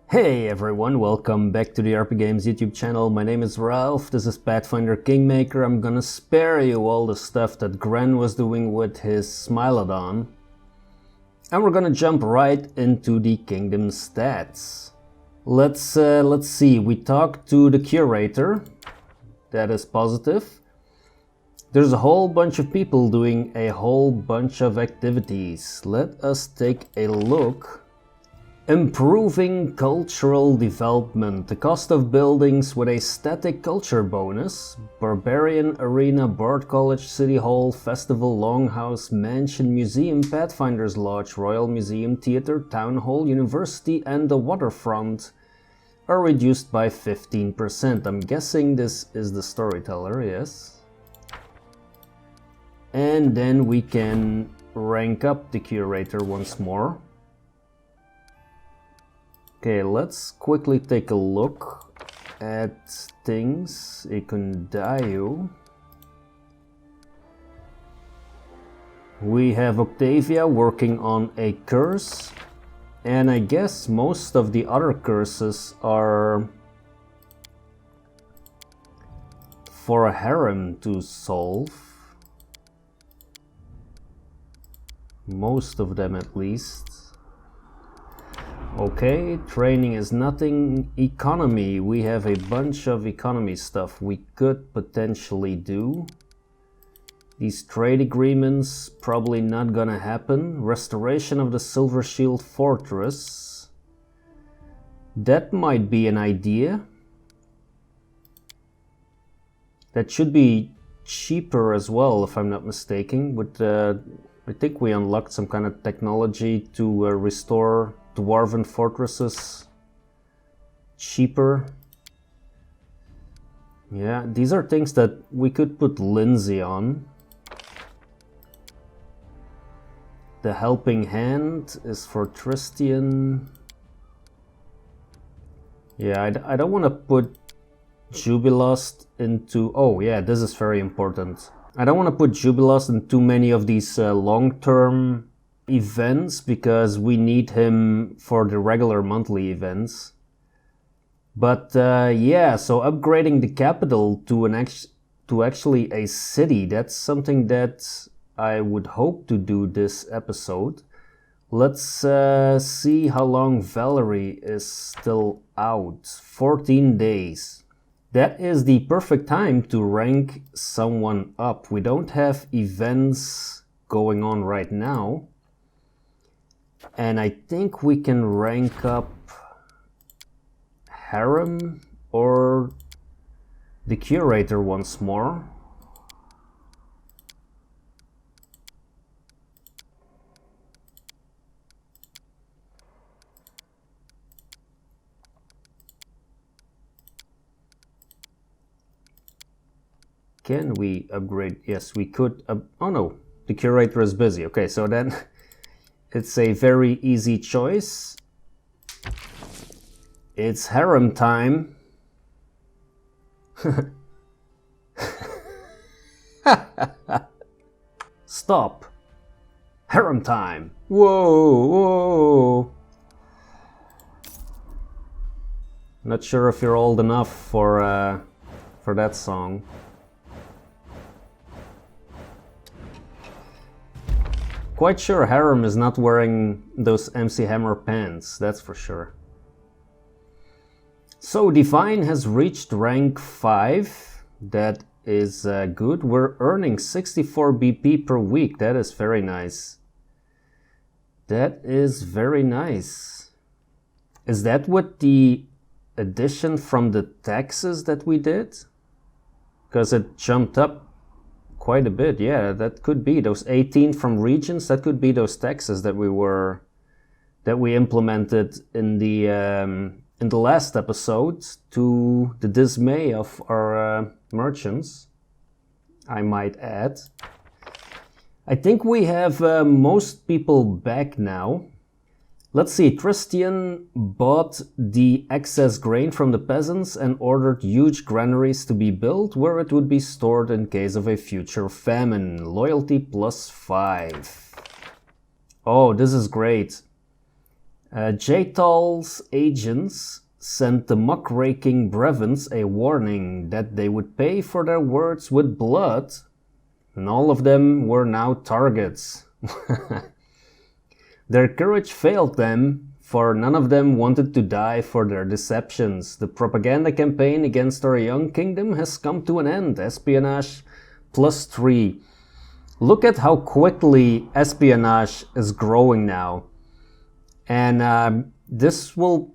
Hey everyone, welcome back to the RPGames YouTube channel. My name is Ralph, this is Pathfinder Kingmaker. I'm gonna spare you all the stuff that Gren was doing with his Smilodon. And we're gonna jump right into the kingdom stats. Let's see, we talked to the curator. That is positive. There's a whole bunch of people doing a whole bunch of activities. Let us take a look. Improving cultural development. The cost of buildings with a static culture bonus. Barbarian Arena, Bard College, City Hall, Festival, Longhouse, Mansion, Museum, Pathfinder's Lodge, Royal Museum, Theatre, Town Hall, University and the Waterfront are reduced by 15%. I'm guessing this is the storyteller, yes. And then we can rank up the curator once more. Okay, let's quickly take a look at things. Ikundayu. We have Octavia working on a curse, and I guess most of the other curses are for a harem to solve. Most of them at least. Okay, training is nothing. Economy, we have a bunch of economy stuff we could potentially do. These trade agreements, probably not gonna happen. Restoration of the Silver Shield Fortress. That might be an idea. That should be cheaper as well, if I'm not mistaken. With, I think we unlocked some kind of technology to restore Dwarven fortresses cheaper. Yeah, these are things that we could put Lindsay on. The Helping Hand is for Tristian. Yeah, I don't want to put Jubilost into... Oh yeah, this is very important. I don't want to put Jubilost in too many of these long-term events because we need him for the regular monthly events. But yeah, so upgrading the capital to actually a city, that's something that I would hope to do this episode. Let's see how long Valerie is still out. 14 days. That is the perfect time to rank someone up. We don't have events going on right now. And I think we can rank up Harem or the Curator once more. Can we upgrade? Yes, we could. Oh no, the Curator is busy. Okay, so then... It's a very easy choice. It's harem time. Stop. Harem time. Whoa, whoa. Not sure if you're old enough for that song. Quite sure Harem is not wearing those MC Hammer pants, that's for sure. So Divine has reached rank 5. That is good. We're earning 64 BP per week. That is very nice. That is very nice. Is that what the addition from the taxes that we did? Because it jumped up quite a bit, yeah, that could be those 18 from regions. That could be those taxes that we implemented in the last episode to the dismay of our merchants, I might add. I think we have most people back now. Let's see, Tristian bought the excess grain from the peasants and ordered huge granaries to be built where it would be stored in case of a future famine. Loyalty +5. Oh, this is great. Jaital's agents sent the muckraking Brevins a warning that they would pay for their words with blood, and all of them were now targets. Their courage failed them, for none of them wanted to die for their deceptions. The propaganda campaign against our young kingdom has come to an end. Espionage +3. Look at how quickly espionage is growing now. And this will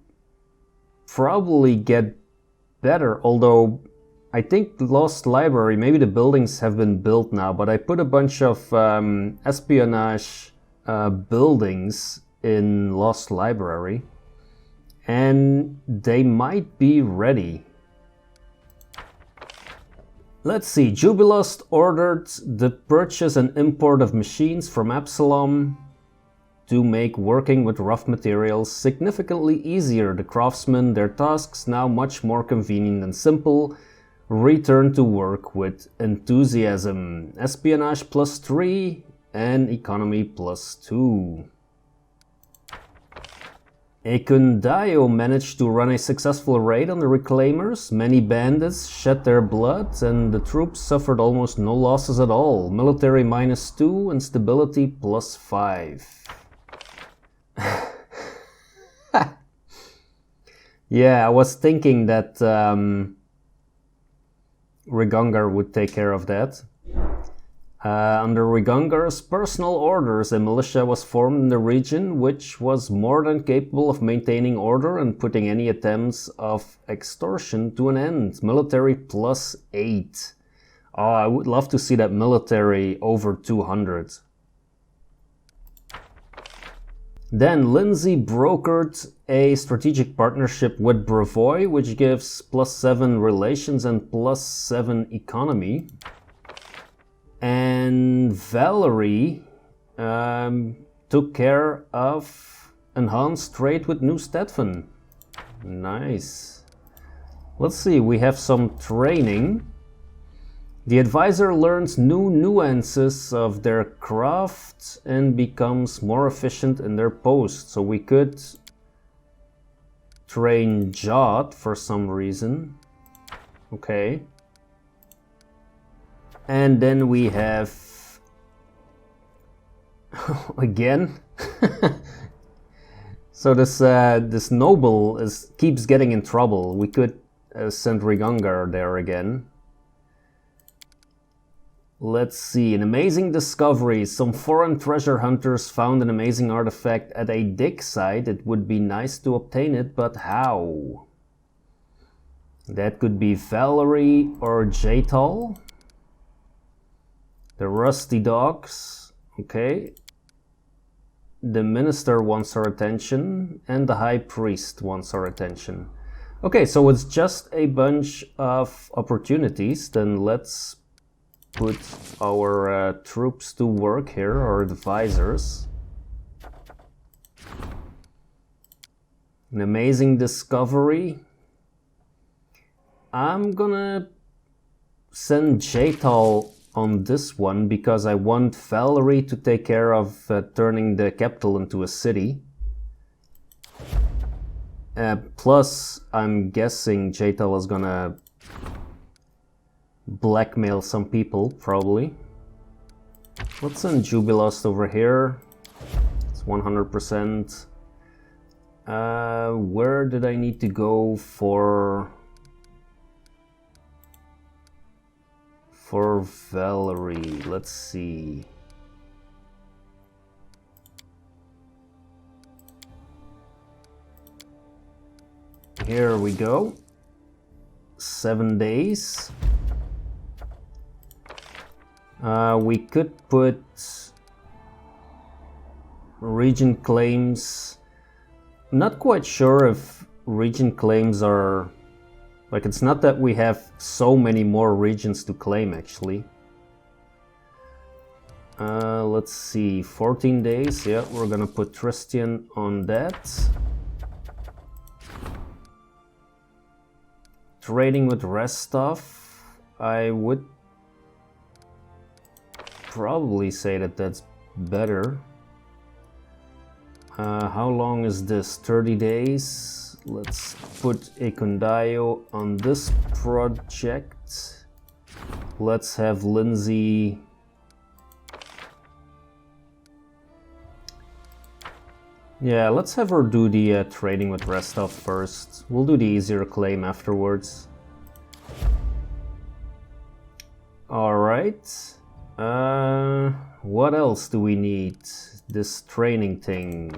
probably get better, although I think Lost Library, maybe the buildings have been built now, but I put a bunch of espionage buildings in Lost Library, and they might be ready. Let's see, Jubilost ordered the purchase and import of machines from Absalom to make working with rough materials significantly easier. The craftsmen, their tasks now much more convenient and simple. Return to work with enthusiasm. Espionage +3 and economy +2. Ekundayo managed to run a successful raid on the Reclaimers. Many bandits shed their blood and the troops suffered almost no losses at all. Military -2 and stability +5. Yeah, I was thinking that Rigungar would take care of that. Under Rigungar's personal orders, a militia was formed in the region which was more than capable of maintaining order and putting any attempts of extortion to an end. Military +8. Oh, I would love to see that military over 200. Then Lindsay brokered a strategic partnership with Brevoy, which gives +7 relations and +7 economy. And Valerie took care of enhanced trade with New Stedfan. Nice. Let's see, we have some training. The advisor learns new nuances of their craft and becomes more efficient in their post. So we could train Jot for some reason. Okay. And then we have again. So this noble keeps getting in trouble. We could send Rigungar there again. Let's see, an amazing discovery. Some foreign treasure hunters found an amazing artifact at a dig site. It would be nice to obtain it, but how? That could be Valerie or Jaital. The Rusty Dogs, okay. The Minister wants our attention, and the High Priest wants our attention. Okay, so it's just a bunch of opportunities. Then let's put our troops to work here, our advisors. An amazing discovery. I'm gonna send Jaital on this one because I want Valerie to take care of turning the capital into a city. Plus, I'm guessing Jaital is gonna blackmail some people, probably. Let's send Jubilost over here. It's 100%. Where did I need to go for Valerie? Let's see. Here we go. 7 days. We could put region claims. Not quite sure if region claims are... Like, it's not that we have so many more regions to claim, actually. Let's see, 14 days. Yeah, we're gonna put Tristian on that. Trading with Restov. I would probably say that that's better. How long is this? 30 days. Let's put a Kondayo on this project. Let's have Lindsay. Yeah, let's have her do the trading with Restov first. We'll do the easier claim afterwards. Alright. What else do we need? This training thing.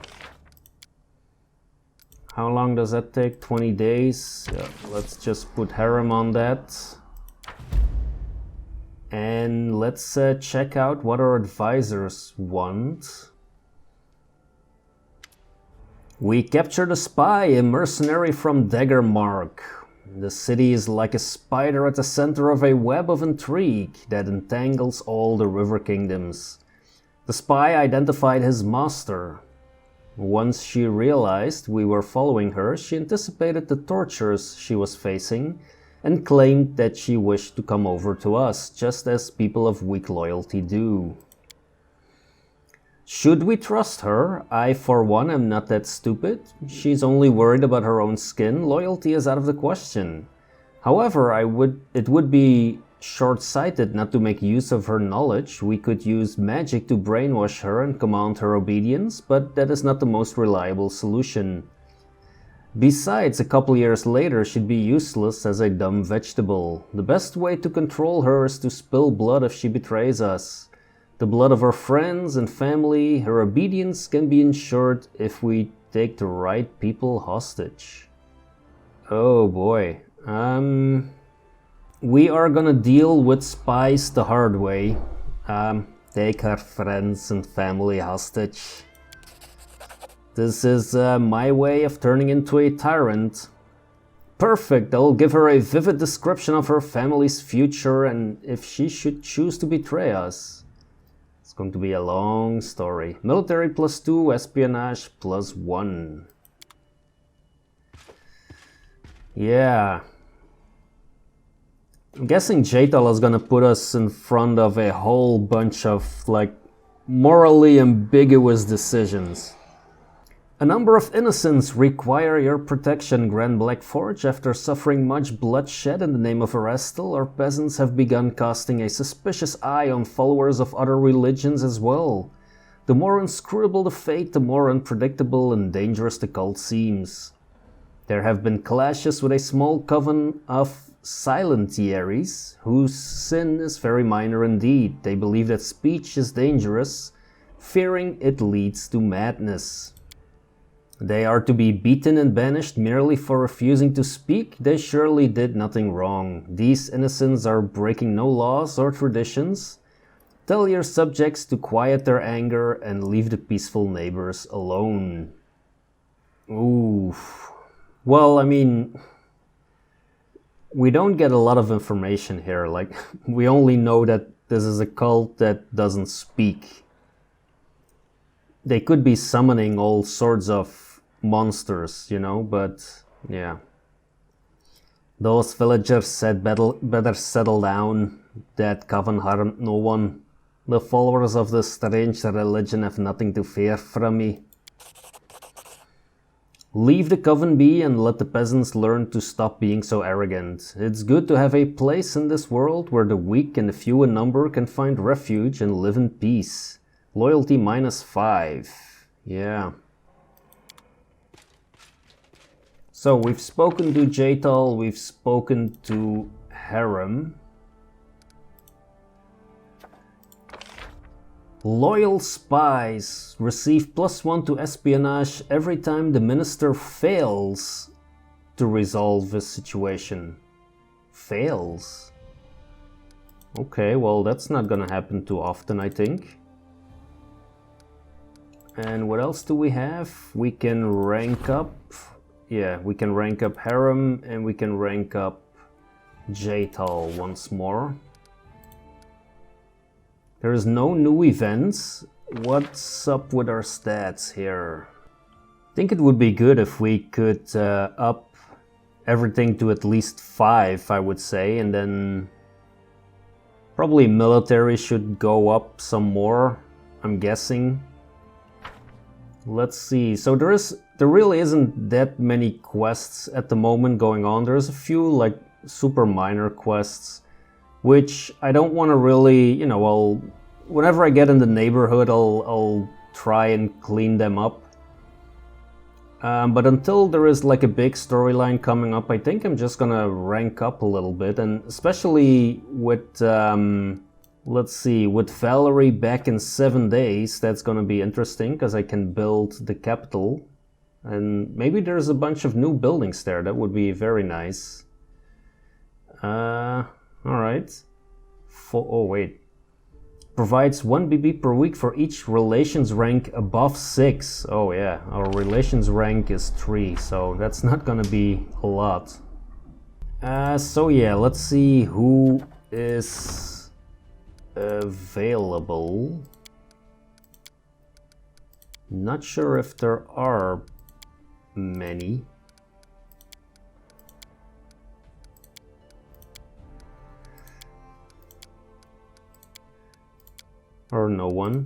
How long does that take? 20 days? Yeah, let's just put Harem on that. And let's check out what our advisors want. We captured a spy, a mercenary from Daggermark. The city is like a spider at the center of a web of intrigue that entangles all the river kingdoms. The spy identified his master. Once she realized we were following her, she anticipated the tortures she was facing and claimed that she wished to come over to us, just as people of weak loyalty do. Should we trust her? I, for one, am not that stupid. She's only worried about her own skin. Loyalty is out of the question. However, it would be short-sighted not to make use of her knowledge. We could use magic to brainwash her and command her obedience, but that is not the most reliable solution. Besides, a couple years later, she'd be useless as a dumb vegetable. The best way to control her is to spill blood if she betrays us. The blood of her friends and family. Her obedience can be ensured if we take the right people hostage. Oh boy. We are gonna deal with spies the hard way. Take her friends and family hostage. This is my way of turning into a tyrant. Perfect, I'll give her a vivid description of her family's future and if she should choose to betray us. It's going to be a long story. Military +2, espionage +1. Yeah. I'm guessing Jaital is gonna put us in front of a whole bunch of, like, morally ambiguous decisions. A number of innocents require your protection, Grand Blackforge. After suffering much bloodshed in the name of Erastil, our peasants have begun casting a suspicious eye on followers of other religions as well. The more inscrutable the fate, the more unpredictable and dangerous the cult seems. There have been clashes with a small coven of Silentiaries, whose sin is very minor indeed. They believe that speech is dangerous, fearing it leads to madness. They are to be beaten and banished merely for refusing to speak. They surely did nothing wrong. These innocents are breaking no laws or traditions. Tell your subjects to quiet their anger and leave the peaceful neighbors alone. Ooh. Well, I mean, we don't get a lot of information here. Like, we only know that this is a cult that doesn't speak. They could be summoning all sorts of monsters, you know, but yeah. Those villagers said better settle down. That coven harmed no one. The followers of this strange religion have nothing to fear from me. Leave the coven be and let the peasants learn to stop being so arrogant. It's good to have a place in this world where the weak and the few in number can find refuge and live in peace. Loyalty -5. Yeah. So we've spoken to Jaital, we've spoken to Harem. Loyal spies receive +1 to espionage every time the minister fails to resolve a situation. Fails? Okay, well that's not gonna happen too often, I think. And what else do we have? We can rank up. Yeah, we can rank up Harem and we can rank up Jaital once more. There is no new events. What's up with our stats here? I think it would be good if we could up everything to at least 5, I would say, and then probably military should go up some more, I'm guessing. Let's see. So there really isn't that many quests at the moment going on. There's a few like super minor quests, which I don't want to really, you know, whenever I get in the neighborhood, I'll try and clean them up. But until there is like a big storyline coming up, I think I'm just gonna rank up a little bit, and especially with, let's see, with Valerie back in 7 days, that's gonna be interesting, because I can build the capital, and maybe there's a bunch of new buildings there. That would be very nice. Alright. Oh wait. Provides 1 BB per week for each relations rank above 6. Oh yeah, our relations rank is 3, so that's not gonna be a lot. So yeah, let's see who is available. Not sure if there are many. Or no one.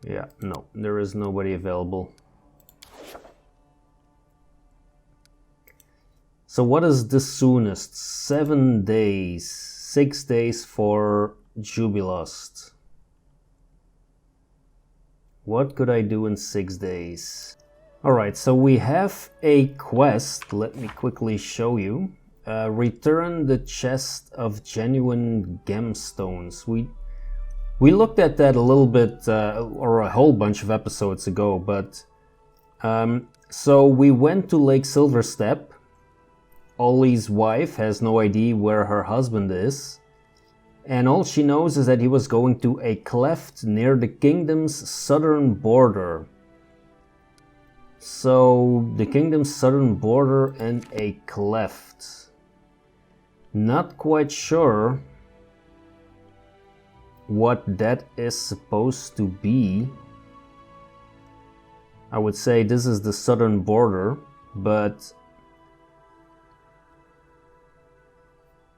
Yeah, no, there is nobody available. So what is the soonest? 7 days. 6 days for Jubilost. What could I do in 6 days? Alright, so we have a quest. Let me quickly show you. Return the chest of genuine gemstones. We looked at that a little bit, or a whole bunch of episodes ago, but so we went to Lake Silverstep. Ollie's wife has no idea where her husband is, and all she knows is that he was going to a cleft near the kingdom's southern border. So the kingdom's southern border and a cleft. Not quite sure what that is supposed to be. I would say this is the southern border, but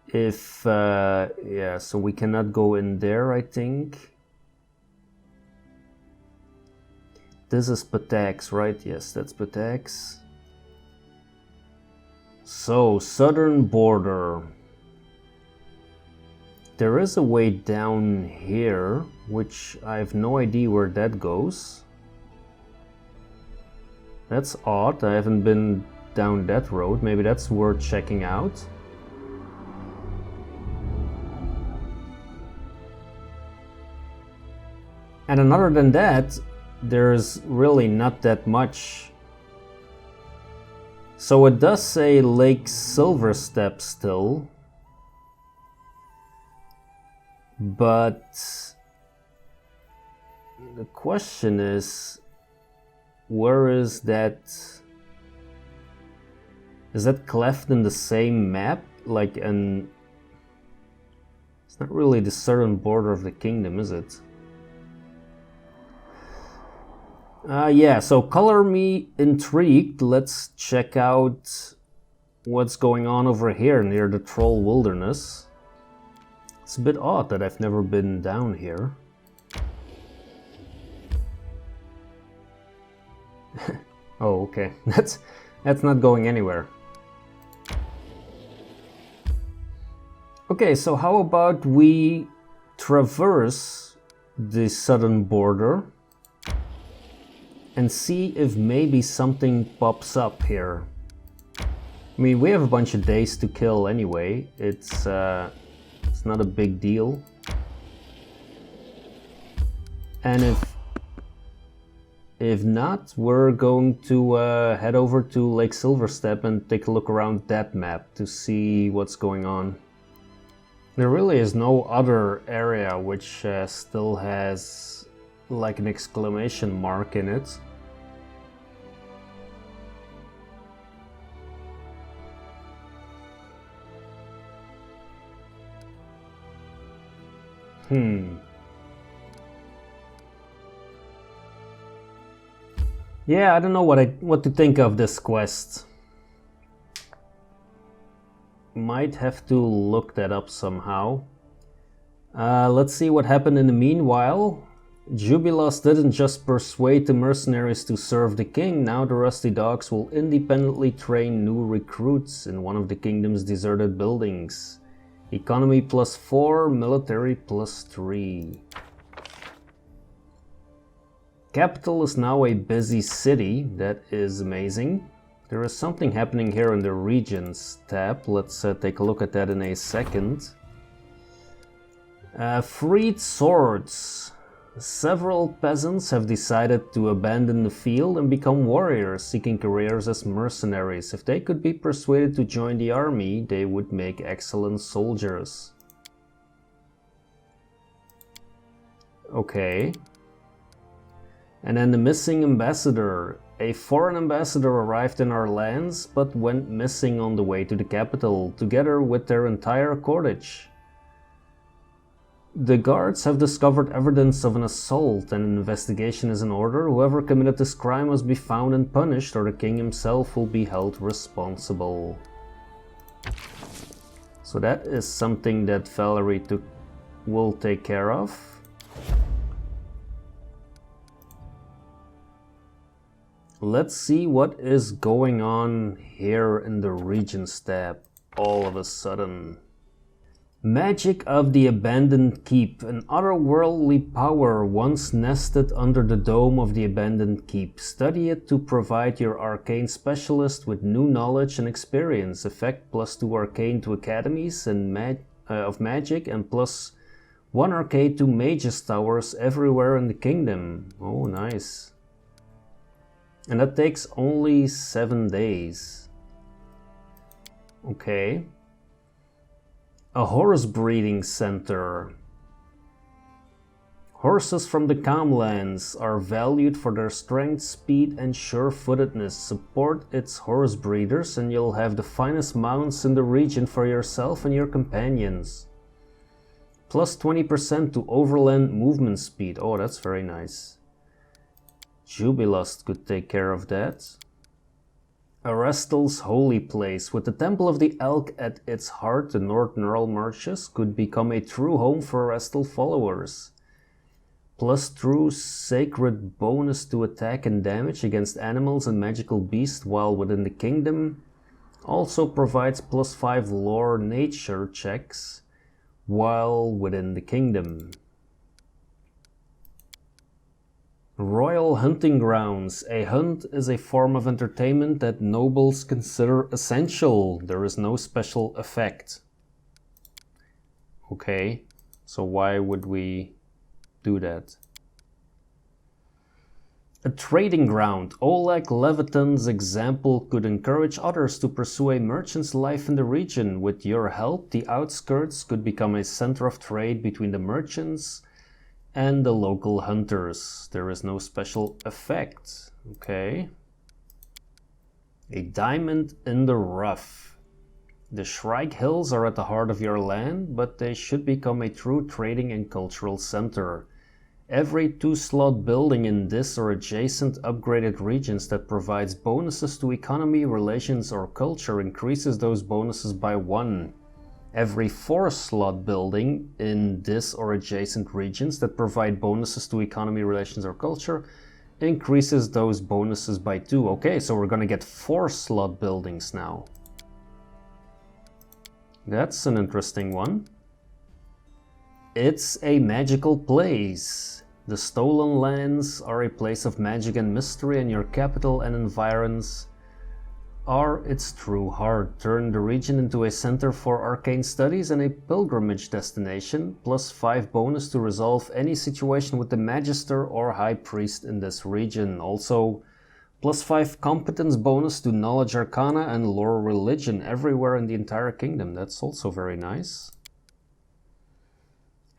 if yeah, so we cannot go in there, I think. This is Patax, right? Yes, that's Patax. So southern border. There is a way down here, which I have no idea where that goes. That's odd, I haven't been down that road. Maybe that's worth checking out. And other than that, there's really not that much. So it does say Lake Silverstep still. But the question is, where is that? Is that cleft in the same map? Like it's not really the southern border of the kingdom, is it? Yeah, so color me intrigued. Let's check out what's going on over here near the Troll Wilderness. It's a bit odd that I've never been down here. Oh, okay. That's not going anywhere. Okay, so how about we traverse the southern border and see if maybe something pops up here. I mean, we have a bunch of days to kill anyway. It's not a big deal. And if not, we're going to head over to Lake Silverstep and take a look around that map to see what's going on. There really is no other area which still has like an exclamation mark in it. Yeah, I don't know what to think of this quest. Might have to look that up somehow. Let's see what happened in the meanwhile. Jubilos didn't just persuade the mercenaries to serve the king, now the Rusty Dogs will independently train new recruits in one of the kingdom's deserted buildings. Economy +4, military +3. Capital is now a busy city, that is amazing. There is something happening here in the regions tab, let's take a look at that in a second. Freed swords. Several peasants have decided to abandon the field and become warriors, seeking careers as mercenaries. If they could be persuaded to join the army, they would make excellent soldiers. Okay. And then the missing ambassador. A foreign ambassador arrived in our lands, but went missing on the way to the capital, together with their entire cortege. The guards have discovered evidence of an assault and an investigation is in order. Whoever committed this crime must be found and punished, or the king himself will be held responsible. So that is something that Valerie will take care of. Let's see what is going on here in the regions tab all of a sudden. Magic of the Abandoned Keep. An otherworldly power once nested under the dome of the Abandoned Keep. Study it to provide your arcane specialist with new knowledge and experience. Effect +2 arcane to academies and of magic and +1 arcane to mages towers everywhere in the kingdom. Oh, nice. And that takes only 7 days. Okay. A horse breeding center. Horses from the Calmlands are valued for their strength, speed and sure-footedness. Support its horse breeders and you'll have the finest mounts in the region for yourself and your companions. +20% to overland movement speed. Oh, that's very nice. Jubilust could take care of that. Arestal's holy place. With the Temple of the Elk at its heart, the North Neural Marshes could become a true home for Arestal followers. +2 sacred bonus to attack and damage against animals and magical beasts while within the kingdom. Also provides +5 lore nature checks while within the kingdom. Royal hunting grounds. A hunt is a form of entertainment that nobles consider essential. There is no special effect. Okay, so why would we do that? A trading ground. Oleg Leviton's example could encourage others to pursue a merchant's life in the region. With your help, the outskirts could become a center of trade between the merchants and the local hunters. There is no special effect. Okay. A diamond in the rough. The Shrike Hills are at the heart of your land, but they should become a true trading and cultural center. Every 2-slot building in this or adjacent upgraded regions that provides bonuses to economy, relations, or culture increases those bonuses by 1. Every 4-slot building in this or adjacent regions that provide bonuses to economy, relations, or culture increases those bonuses by 2. Okay, so we're gonna get 4-slot buildings now. That's an interesting one. It's a magical place. The Stolen Lands are a place of magic and mystery, and your capital and environs are its true heart. Turn the region into a center for arcane studies and a pilgrimage destination, +5 bonus to resolve any situation with the Magister or High Priest in this region. Also, +5 competence bonus to knowledge arcana and lore religion everywhere in the entire kingdom. That's also very nice.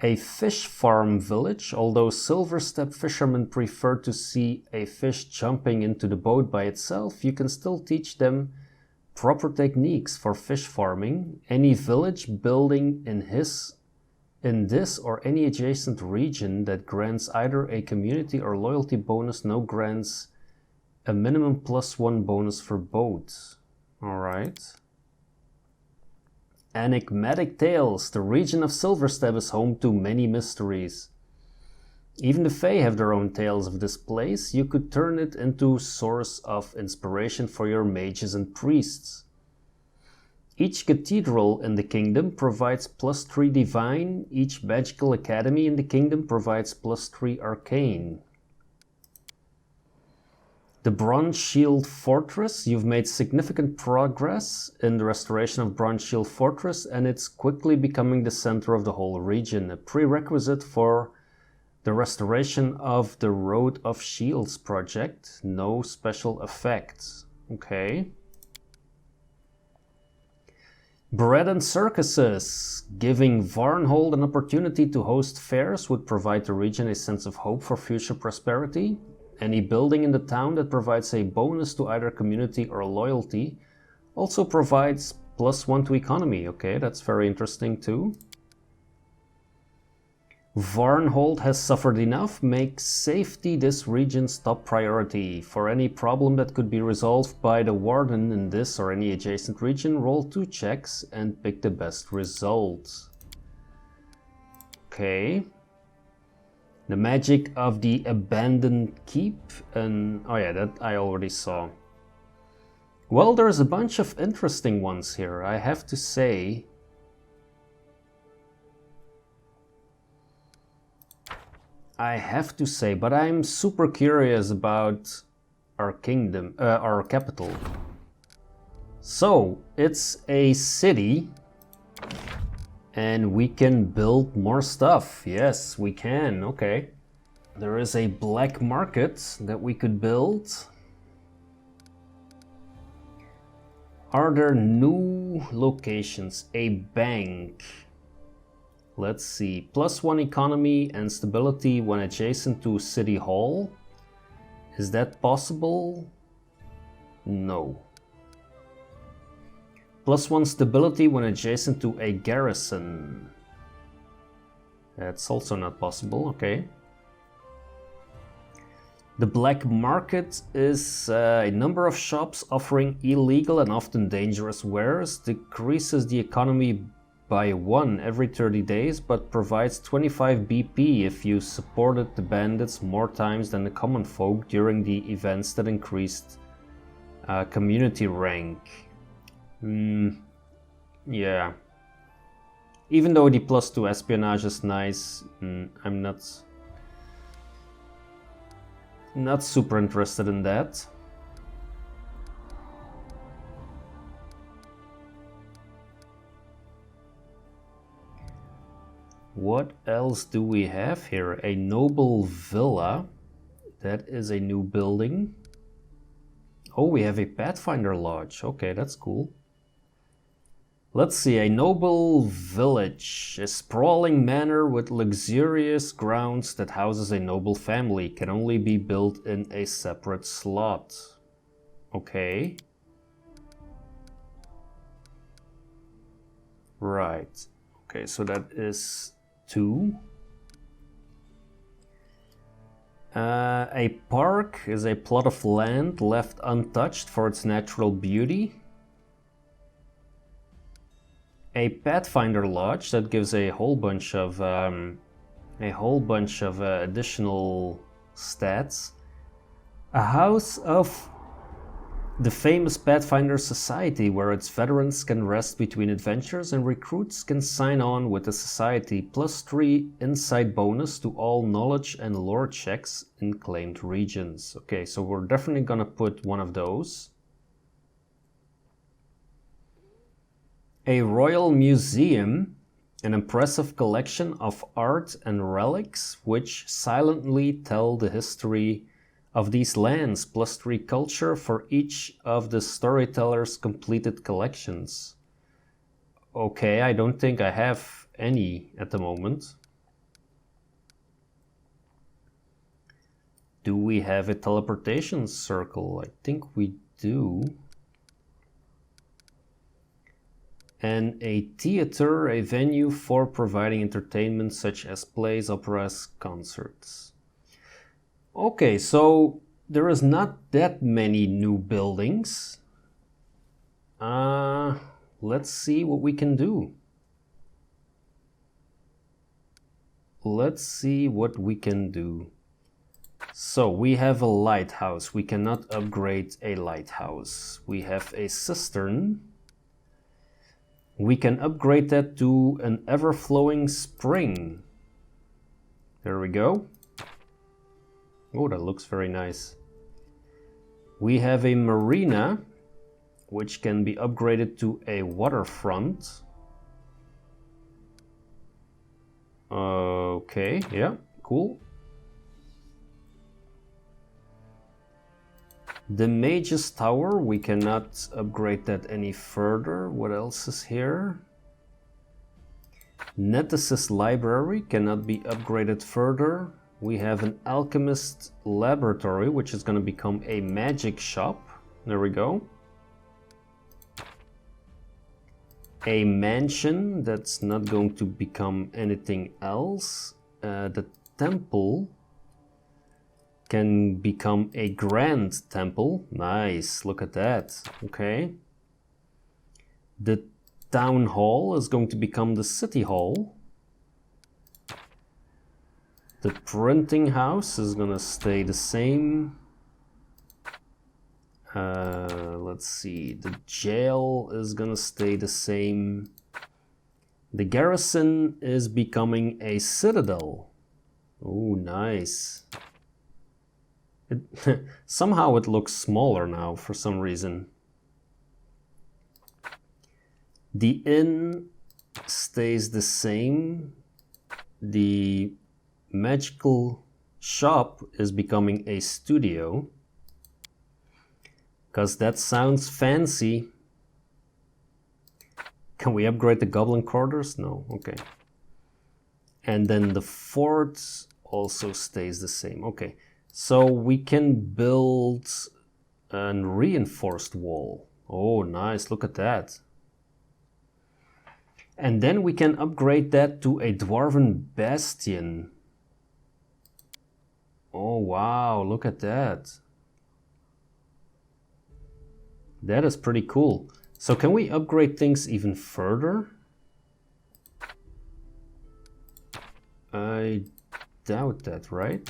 A fish farm village. Although Silverstep fishermen prefer to see a fish jumping into the boat by itself, you can still teach them proper techniques for fish farming. Any village building in this or any adjacent region that grants either a community or loyalty bonus now grants a minimum +1 bonus for both. Alright. Enigmatic Tales. The region of Silverstep is home to many mysteries. Even the Fae have their own tales of this place. You could turn it into a source of inspiration for your mages and priests. Each cathedral in the kingdom provides +3 divine. Each magical academy in the kingdom provides +3 arcane. The Bronze Shield Fortress. You've made significant progress in the restoration of Bronze Shield Fortress, and it's quickly becoming the center of the whole region. A prerequisite for the restoration of the Road of Shields project. No special effects. Okay. Bread and circuses. Giving Varnhold an opportunity to host fairs would provide the region a sense of hope for future prosperity. Any building in the town that provides a bonus to either community or loyalty also provides +1 to economy. Okay, that's very interesting too. Varnhold has suffered enough. Make safety this region's top priority. For any problem that could be resolved by the warden in this or any adjacent region, roll 2 checks and pick the best result. Okay. The magic of the abandoned keep, and oh yeah, that I already saw. Well, there's a bunch of interesting ones here, I have to say. But I'm super curious about our kingdom, our capital. So, it's a city, and we can build more stuff. Yes, we can, okay. There is a black market that we could build. Are there new locations? A bank. Let's see, +1 economy and stability when adjacent to City Hall. Is that possible? No. +1 stability when adjacent to a garrison. That's also not possible, okay. The black market is a number of shops offering illegal and often dangerous wares. Decreases the economy by 1 every 30 days, but provides 25 BP if you supported the bandits more times than the common folk during the events that increased community rank. Yeah. Even though the +2 espionage is nice, I'm not super interested in that. What else do we have here? A noble villa. That is a new building. Oh, we have a Pathfinder lodge. Okay, that's cool. Let's see, a noble village. A sprawling manor with luxurious grounds that houses a noble family. Can only be built in a separate slot. Okay. Right. Okay, so that is 2. A park is a plot of land left untouched for its natural beauty. A Pathfinder lodge that gives a whole bunch of additional stats. A house of the famous Pathfinder Society, where its veterans can rest between adventures and recruits can sign on with the society. +3 insight bonus to all knowledge and lore checks in claimed regions. Okay, so we're definitely gonna put one of those. A royal museum, an impressive collection of art and relics which silently tell the history of these lands. +3 culture for each of the storyteller's completed collections. Okay, I don't think I have any at the moment. Do we have a teleportation circle? I think we do. And a theater, a venue for providing entertainment such as plays, operas, concerts. Okay, so there is not that many new buildings. let's see what we can do. Let's see what we can do. So we have a lighthouse. We cannot upgrade a lighthouse. We have a cistern. We can upgrade that to an ever-flowing spring. There we go. Oh, that looks very nice. We have a marina, which can be upgraded to a waterfront. Okay, yeah, cool. The Mage's Tower, we cannot upgrade that any further. What else is here? Netis's Library cannot be upgraded further. We have an Alchemist Laboratory, which is going to become a magic shop. There we go. A mansion that's not going to become anything else. The temple can become a grand temple. Nice, look at that. Okay. The town hall is going to become the city hall. The printing house is gonna stay the same. Let's see, the jail is gonna stay the same. The garrison is becoming a citadel. Oh, nice. Somehow it looks smaller now for some reason. The inn stays the same. The magical shop is becoming a studio. Because that sounds fancy. Can we upgrade the goblin quarters? No, okay. And then the fort also stays the same. Okay, so we can build a reinforced wall. Oh, nice, look at that. And then we can upgrade that to a dwarven bastion. Oh, wow, look at that. That is pretty cool. So can we upgrade things even further? I doubt that, right?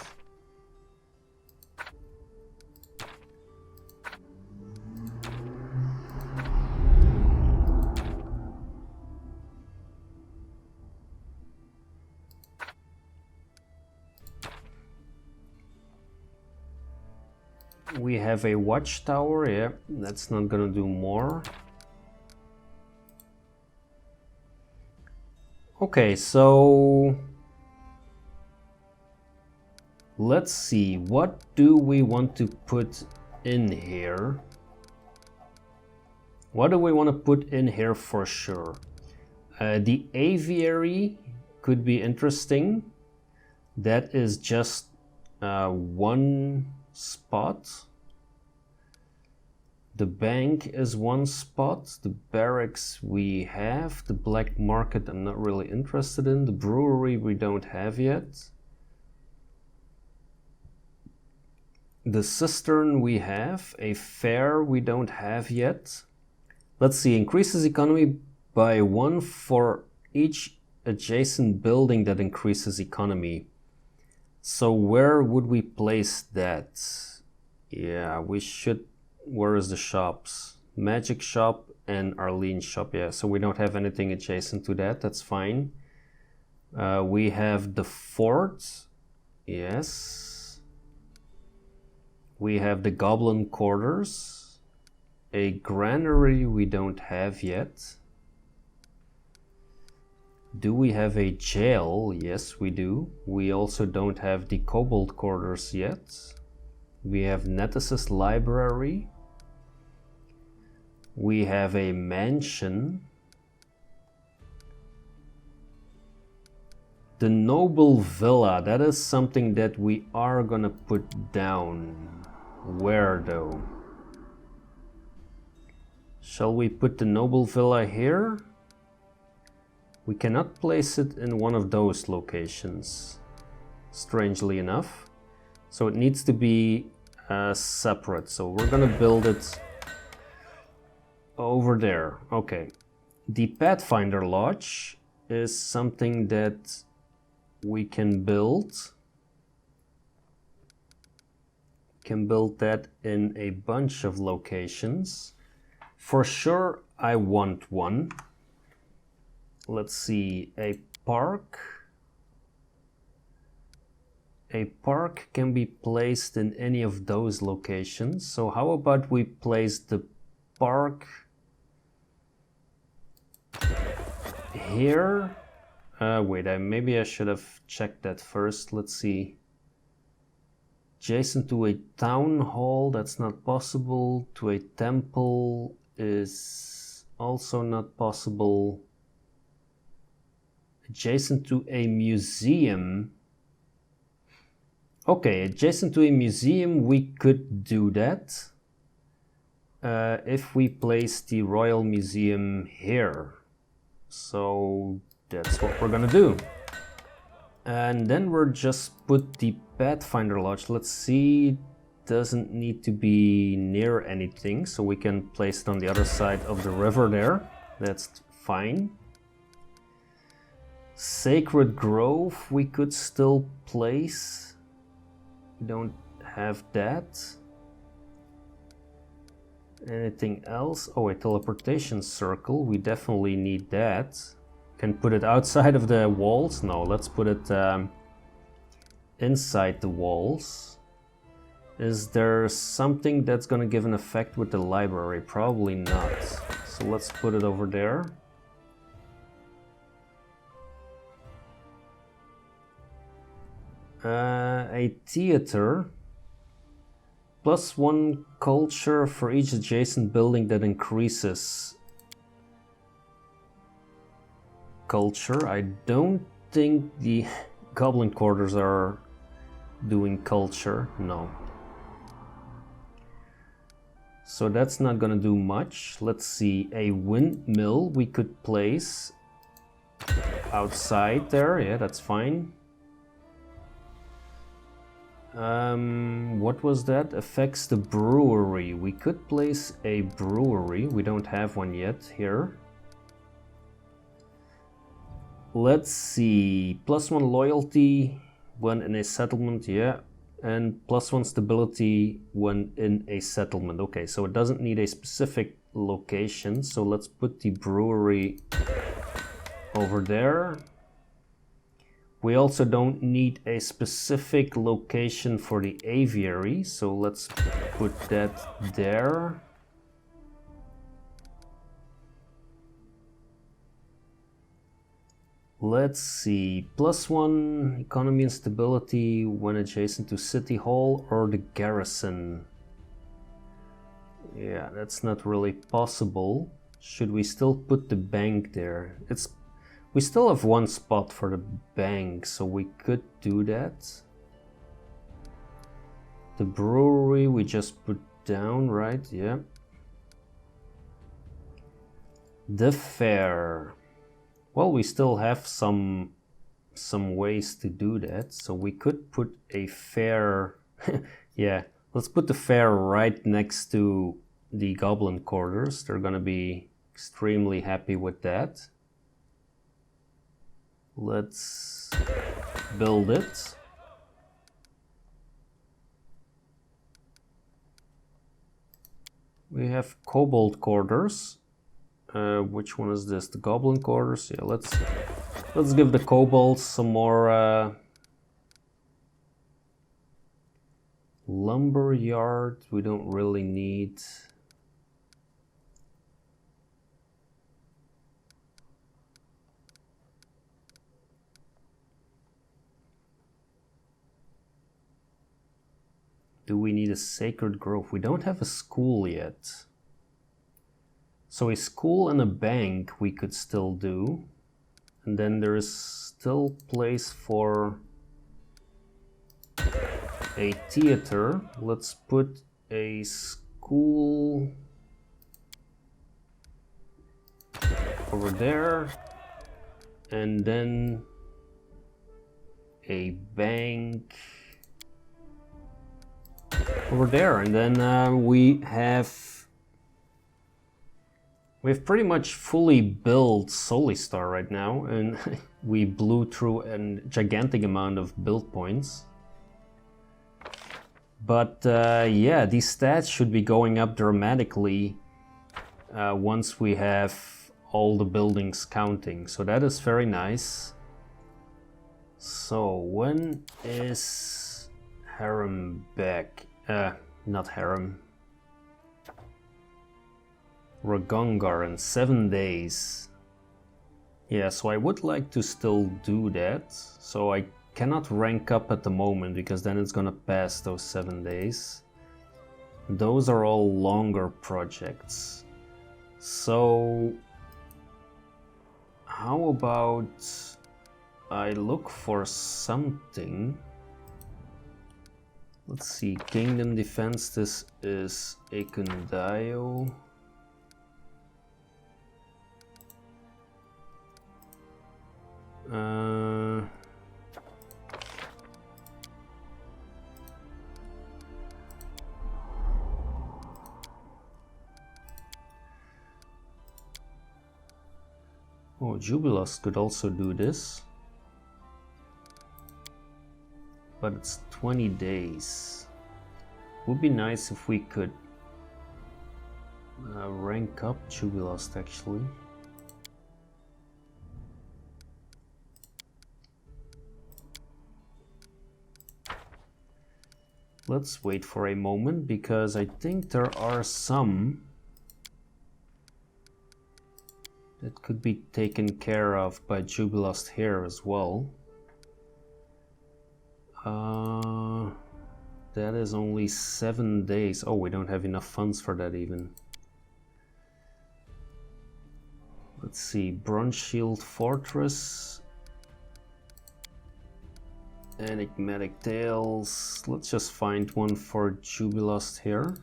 We have a watchtower, yeah, that's not gonna do more. Okay, so let's see, what do we want to put in here? What do we want to put in here for sure? The aviary could be interesting. That is just one spot. The bank is one spot. The barracks we have. The black market I'm not really interested in. The brewery we don't have yet. The cistern we have. A fair we don't have yet. Let's see, increases economy by 1 for each adjacent building that increases economy. So where would we place that? Yeah, we should. Where is the shops? Magic shop and Arlene's shop. Yeah, so we don't have anything adjacent to that. That's fine. We have the fort. Yes. We have the goblin quarters. A granary we don't have yet. Do we have a jail? Yes, we do. We also don't have the kobold quarters yet. We have Netis's library. We have a mansion. The noble villa, that is something that we are gonna put down. Where though? Shall we put the noble villa here? We cannot place it in one of those locations, strangely enough. So it needs to be separate. So we're gonna build it over there. Okay. the Pathfinder Lodge is something that we can build. Can build that in a bunch of locations. For sure, I want one. Let's see, a park. A park can be placed in any of those locations. So how about we place the park here? Wait, maybe I should have checked that first. Let's see. Adjacent to a town hall, that's not possible. To a temple is also not possible. Adjacent to a museum. Okay, adjacent to a museum, we could do that. If we place the Royal Museum here. So that's what we're gonna do. And then we're just put the Pathfinder Lodge. Let's see, doesn't need to be near anything, so we can place it on the other side of the river there. That's fine. Sacred Grove we could still place. We don't have that. Anything else? Oh, a teleportation circle. We definitely need that. Can put it outside of the walls? No, let's put it inside the walls. Is there something that's gonna give an effect with the library? Probably not. So let's put it over there. A theater. +1 culture for each adjacent building that increases culture. I don't think the goblin quarters are doing culture, no. So that's not gonna do much. Let's see, a windmill we could place outside there, yeah, that's fine. What was that? Affects the brewery. We could place a brewery. We don't have one yet here. Let's see. +1 loyalty when in a settlement, yeah. And +1 stability when in a settlement. Okay, so it doesn't need a specific location. So let's put the brewery over there. We also don't need a specific location for the aviary, so let's put that there. Let's see, +1 economy and stability when adjacent to City Hall or the garrison. Yeah, that's not really possible. Should we still put the bank there? We still have one spot for the bank, so we could do that. The brewery we just put down, right? Yeah. The fair. Well, we still have some ways to do that, so we could put a fair. Yeah, let's put the fair right next to the goblin quarters. They're gonna be extremely happy with that. Let's build it. We have kobold quarters. Which one is this? The goblin quarters? Yeah, let's give the kobolds some more lumber yard. We don't really need. Do we need a sacred grove? We don't have a school yet. So a school and a bank we could still do. And then there is still place for a theater. Let's put a school over there. And then a bank over there, and then we have We've pretty much fully built Solistar right now, and we blew through a gigantic amount of build points. But yeah, these stats should be going up dramatically once we have all the buildings counting. So that is very nice. So when is Harem back? Not Harem. Ragongar in 7 days. Yeah, so I would like to still do that. So I cannot rank up at the moment because then it's gonna pass those 7 days. Those are all longer projects. So how about I look for something? Let's see, Kingdom Defense, this is Ekundayo. Oh, Jubilos could also do this. But it's 20 days. Would be nice if we could rank up Jubilost actually. Let's wait for a moment because I think there are some that could be taken care of by Jubilost here as well. That is only 7 days. Oh, we don't have enough funds for that even. Let's see, Bronze Shield Fortress. Enigmatic Tales. Let's just find one for Jubilost here.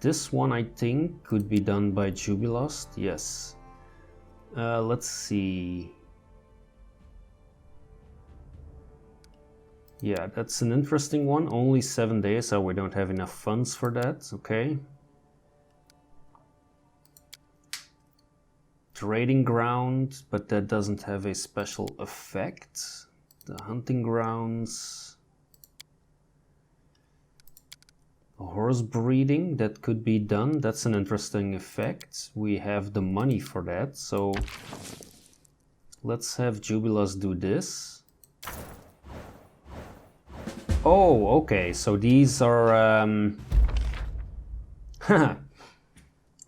This one I think could be done by Jubilost, yes. Let's see. Yeah, that's an interesting one. Only 7 days, so we don't have enough funds for that. Okay. Trading ground, but that doesn't have a special effect. The hunting grounds. Horse breeding, that could be done. That's an interesting effect. We have the money for that, so let's have Jubilost do this. Oh, okay, so these are...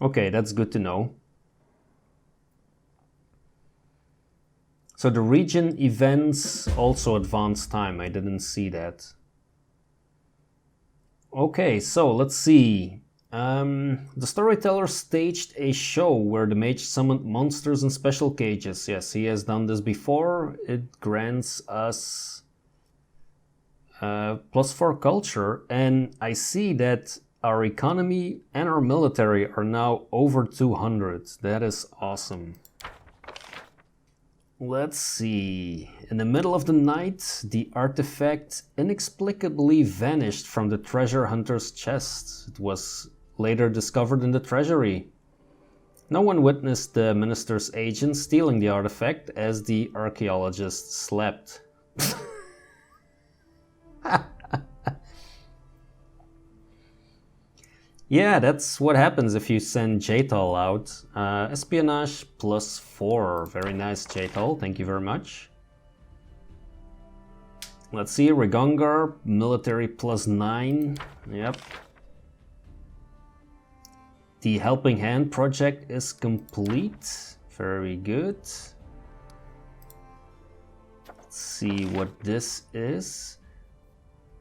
okay, that's good to know. So the region events also advance time, I didn't see that. Okay, so let's see. The storyteller staged a show where the mage summoned monsters in special cages. Yes, he has done this before. It grants us +4 culture, and I see that our economy and our military are now over 200. That is awesome. Let's see. In the middle of the night, the artifact inexplicably vanished from the treasure hunter's chest. It was later discovered in the treasury. No one witnessed the minister's agent stealing the artifact as the archaeologist slept. Yeah, that's what happens if you send Jaital out. Espionage +4. Very nice, Jaital. Thank you very much. Let's see, Ragongar, military +9. Yep. The Helping Hand project is complete. Very good. Let's see what this is.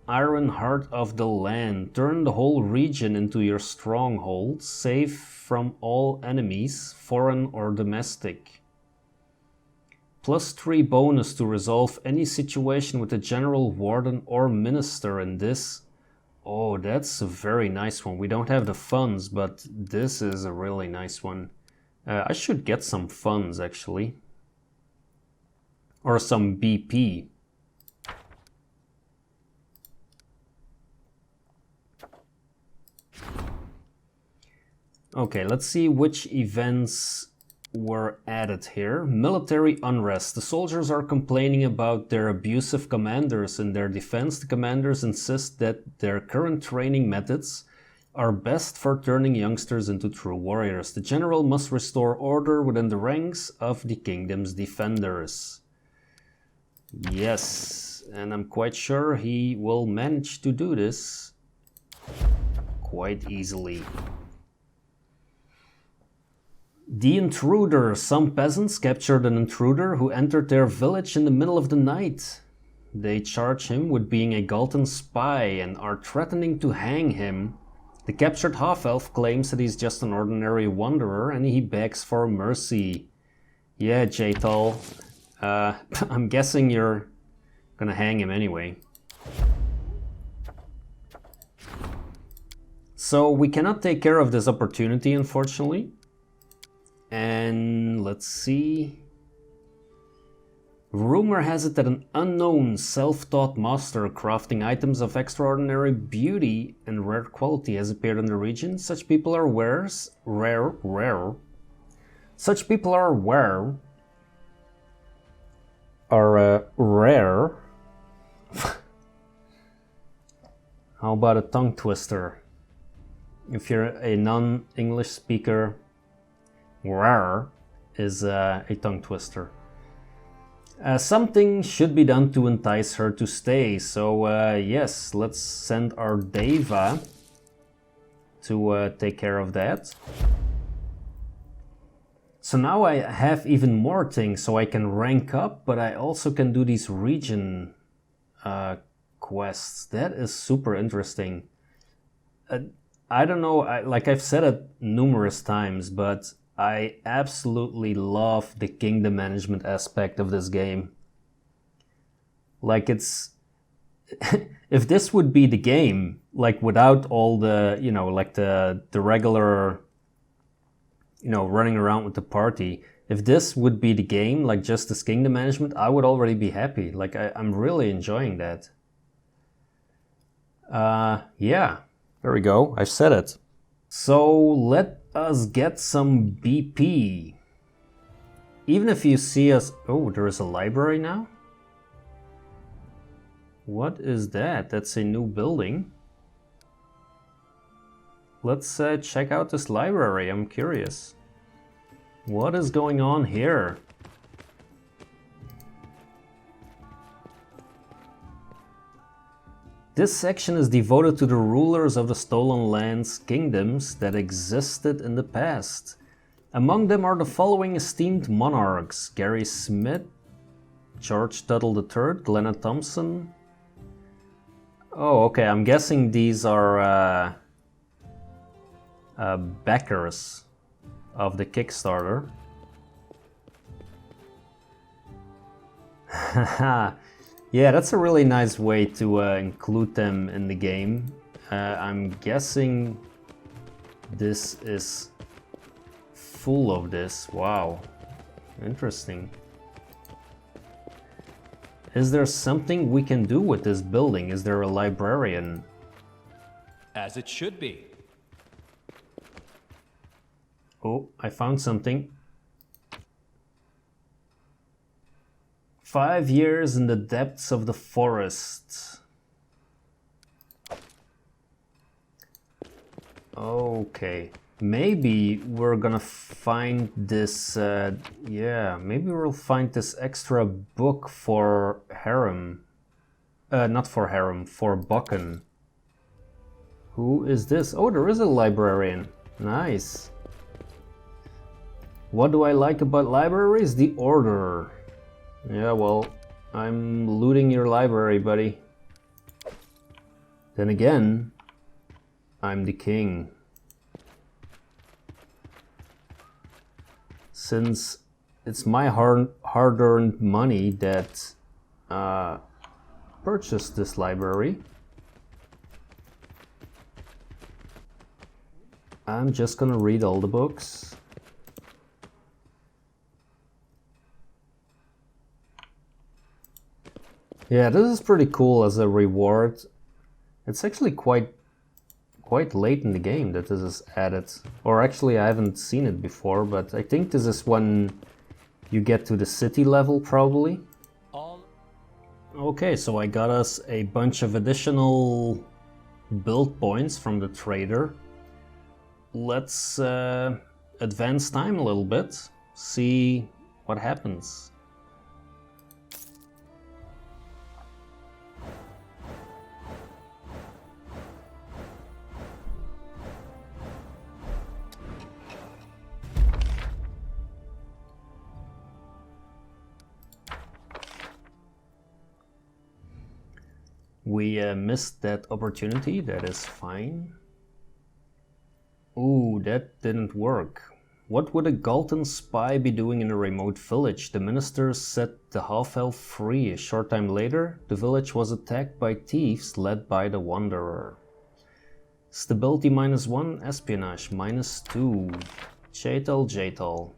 Iron Heart of the Land. Turn the whole region into your stronghold, safe from all enemies, foreign or domestic. +3 bonus to resolve any situation with the general, warden or minister in this. Oh, that's a very nice one. We don't have the funds, but this is a really nice one. I should get some funds actually. Or some BP. Okay, let's see which events were added here. Military unrest. The soldiers are complaining about their abusive commanders. In their defense, the commanders insist that their current training methods are best for turning youngsters into true warriors. The general must restore order within the ranks of the kingdom's defenders. Yes, and I'm quite sure he will manage to do this quite easily. The intruder. Some peasants captured an intruder who entered their village in the middle of the night. They charge him with being a Galtan spy and are threatening to hang him. The captured half-elf claims that he's just an ordinary wanderer and he begs for mercy. Yeah, Jaital. I'm guessing you're gonna hang him anyway. So we cannot take care of this opportunity, unfortunately. And let's see. Rumor has it that an unknown self-taught master crafting items of extraordinary beauty and rare quality has appeared in the region. Such people are rare. Such people are rare. How about a tongue twister? If you're a non-English speaker, rare is a tongue twister. Something should be done to entice her to stay. So yes, let's send our Deva to take care of that. So now I have even more things, so I can rank up, but I also can do these region quests. That is super interesting. I don't know, like I've said it numerous times, but I absolutely love the kingdom management aspect of this game. Like it's... if this would be the game, like without all the, you know, like the regular, you know, running around with the party, if this would be the game, like just this kingdom management, I would already be happy. Like I'm really enjoying that. Yeah, there we go, I've said it. So let us get some BP. Even if you see us... Oh, there is a library now? What is that? That's a new building. Let's check out this library, I'm curious. What is going on here? This section is devoted to the rulers of the Stolen Lands kingdoms that existed in the past. Among them are the following esteemed monarchs: Gary Smith, George Tuttle III, Glenna Thompson. Oh, okay, I'm guessing these are backers of the Kickstarter. Haha. Yeah, that's a really nice way to include them in the game. I'm guessing this is full of this. Wow, interesting. Is there something we can do with this building? Is there a librarian? As it should be. Oh, I found something. 5 years in the depths of the forest. Okay, maybe we're gonna find this, yeah, maybe we'll find this extra book for Harem. Not for Harem, for Bucken. Who is this? Oh, there is a librarian. Nice. What do I like about libraries? The order. Yeah, well, I'm looting your library, buddy. Then again, I'm the king. Since it's my hard-earned money that purchased this library, I'm just gonna read all the books. Yeah, this is pretty cool as a reward. It's actually quite quite late in the game that this is added. Or actually, I haven't seen it before, but I think this is when you get to the city level, probably. Okay, so I got us a bunch of additional build points from the trader. Let's advance time a little bit, see what happens. We missed that opportunity, that is fine. Ooh, that didn't work. What would a Galton spy be doing in a remote village? The minister set the half-elf free. A short time later, the village was attacked by thieves led by the Wanderer. Stability -1, espionage -2. Jaital.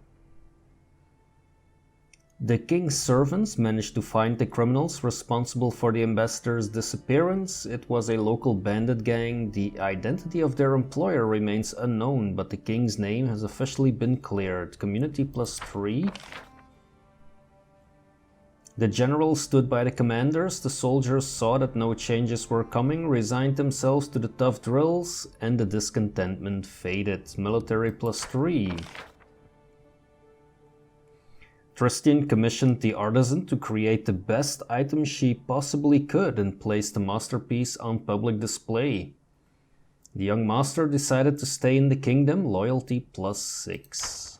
The king's servants managed to find the criminals responsible for the ambassador's disappearance. It was a local bandit gang. The identity of their employer remains unknown, but the king's name has officially been cleared. Community +3. The general stood by the commanders. The soldiers saw that no changes were coming, resigned themselves to the tough drills, and the discontentment faded. Military +3. Tristian commissioned the artisan to create the best item she possibly could and place the masterpiece on public display. The young master decided to stay in the kingdom, loyalty +6.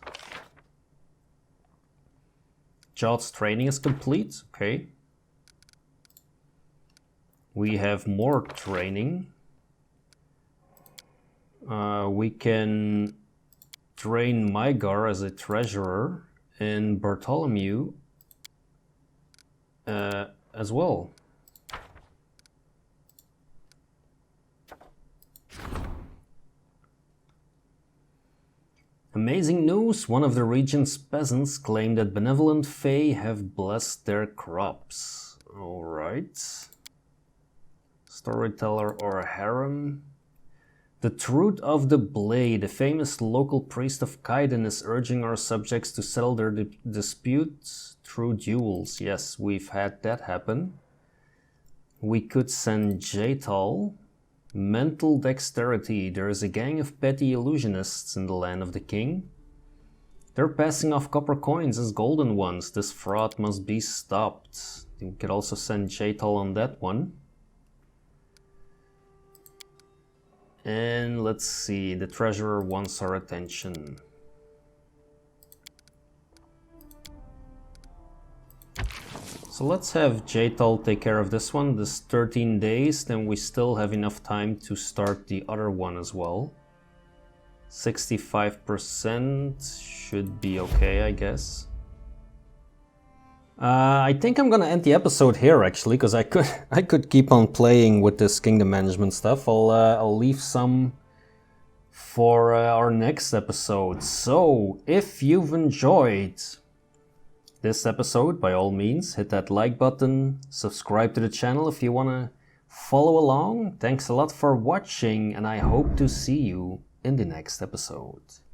Jot's training is complete, okay. We have more training. We can train Mygar as a treasurer. And Bartholomew as well. Amazing news! One of the region's peasants claimed that benevolent fae have blessed their crops. Alright. Storyteller or a harem. The Truth of the Blade, the famous local priest of Kaiden, is urging our subjects to settle their disputes through duels. Yes, we've had that happen. We could send Jaital. Mental dexterity. There is a gang of petty illusionists in the land of the king. They're passing off copper coins as golden ones. This fraud must be stopped. We could also send Jaital on that one. And let's see, the treasurer wants our attention. So let's have Jaital take care of this one. This 13 days, then we still have enough time to start the other one as well. 65% should be okay, I guess. I think I'm gonna end the episode here actually, because I could keep on playing with this kingdom management stuff. I'll leave some for our next episode. So if you've enjoyed this episode, by all means hit that like button, subscribe to the channel if you wanna follow along. Thanks a lot for watching, and I hope to see you in the next episode.